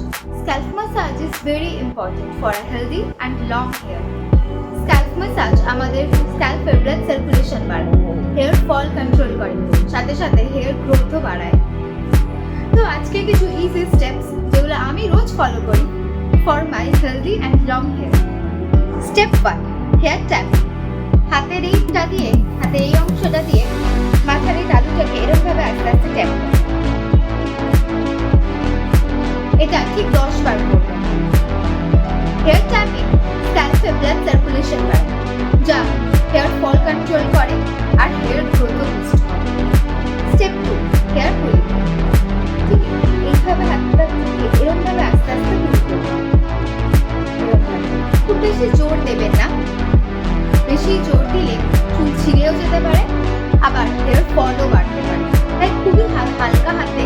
Scalp massage is very important for a healthy and long hair. Scalp massage আমাদের স্ক্যাল্পের blood circulation বাড়ায়, hair fall control করে, সাথে সাথে hair গ্রোথও বাড়ায়। তো আজকে কিছু ইজি স্টেপস যেগুলো আমি রোজ ফলো করি for my healthy and long hair. Step 1, hair tapping. হাতের এই অংশটা দিয়ে মাথার এই তালুটাকে এরকমভাবে আস্তে আস্তে ট্যাপ করুন। এটা ঠিক 10 বার করবেন। হেয়ার ট্যাপিং স্ক্যাল্পে ব্লাড সার্কুলেশন বাড়ায়, যা হেয়ার ফল কন্ট্রোল করে আর হেয়ার গ্রোথও বুস্ট করে। Step 2, hair pulling. ঠিক এইভাবে হাতটা এরকমভাবে আস্তে আস্তে পুল করবেন। খুব বেশি জোর দেবেন না, বেশি জোর দিলে চুল ছিঁড়েও যেতে পারে, আবার হেয়ার ফলও বাড়তে পারে। তাই খুবই হালকা হাতে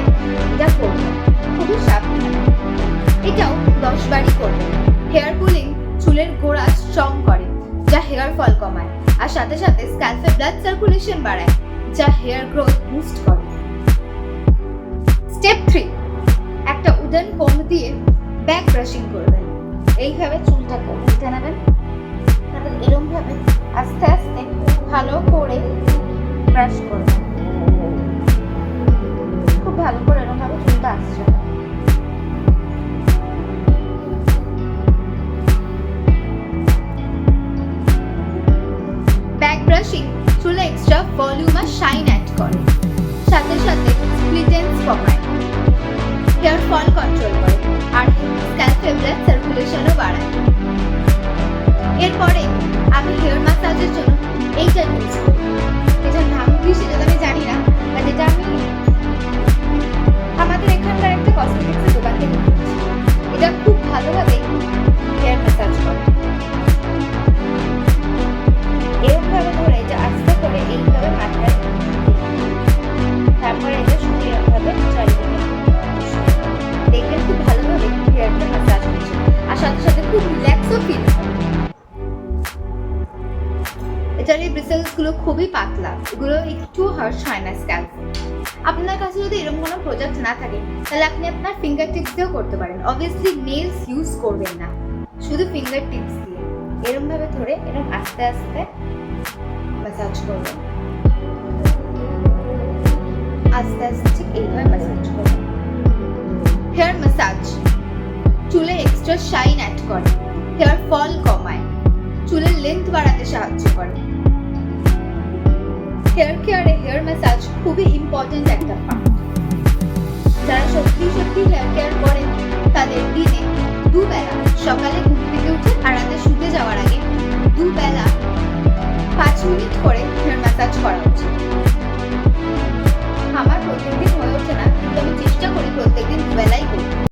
এটা করবেন, খুবই সাবধানে। এটাও 10 বারই করবেন। হেয়ার পুলিং চুলের গোড়া স্ট্রং করে, যা হেয়ার ফল কমায়, আর সাথে সাথে স্ক্যাল্পে ব্লাড সার্কুলেশন বাড়ায়, যা হেয়ার গ্রোথ বুস্ট করে। স্টেপ 3, একটা উডেন কোম্ব দিয়ে ব্যাক ব্রাশিং করবেন। এইভাবে চুলটাকে উঠে নেবেন, তারপর এরকম ভাবে আস্তে আস্তে ভালো করে ব্রাশ করবেন। খুব ভালো করে এরকম ভাবে চুলটা আসছে। ব্যাক ব্রাশিং চুলে এক্সট্রা ভলিউম আর শাইন অ্যাড করে, সাথে সাথে স্প্লিট এন্ডস কমায়, হেয়ার ফল কন্ট্রোল করে, আর স্ক্যাল্পে ব্লাড সার্কুলেশনও বাড়ায়। এরপরে আমি হেয়ার ম্যাসাজের জন্য এইটা ইউজ করি। এটার নাম কি সেটা আমি জানি না, বাট এটা আমি আমাদের এখানকার একটা কসমেটিক্সের দোকান থেকে কিনেছি। এটা খুব ভালোভাবে হেয়ার ম্যাসাজ করে। এরকমভাবে ধরে এটা আস্তে করে এইভাবে মাথায়, তারপরে এটা শুধু এরকমভাবে চারিদিকে দেখবেন খুব ভালোভাবে হেয়ারটা ম্যাসাজ হচ্ছে, আর সাথে সাথে খুব রিল্যাক্সও ফিল হয়। এটার এই ব্রিসেলসগুলো খুবই পাতলা, এগুলো একটু হার্শ হয় না স্ক্যাল্পে। আপনার কাছে যদি এরকম কোনো প্রোডাক্ট না থাকে তাহলে আপনি আপনার ফিঙ্গার টিপস দিয়েও করতে পারেন। অবভিয়াসলি নেলস ইউজ করবেন না, শুধু ফিঙ্গার টিপস দিয়ে এরকম ভাবে ধরে এরকম আস্তে আস্তে ম্যাসাজ করবেন। আস্তে আস্তে ঠিক এইভাবে ম্যাসাজ করবেন। হেয়ার ম্যাসাজ চুলে এক্সট্রা শাইন অ্যাড করে, হেয়ার ফল কমায়, চুলের লেন্থ বাড়াতে সাহায্য করে। হেয়ার কেয়ারে হেয়ার ম্যাসাজ খুবই ইম্পর্টেন্ট একটা পার্ট। যারা সত্যি হেয়ার কেয়ার করেন তাদের দিনে দুবেলা, সকালে ঘুম থেকে উঠে আর রাতে শুতে যাওয়ার আগে দুবেলা 5 মিনিট করে হেয়ার ম্যাসাজ করা উচিত। আমার প্রত্যেকদিন হয়ে ওঠে না, কিন্তু আমি চেষ্টা করি প্রত্যেকদিন দুবেলাই করতে।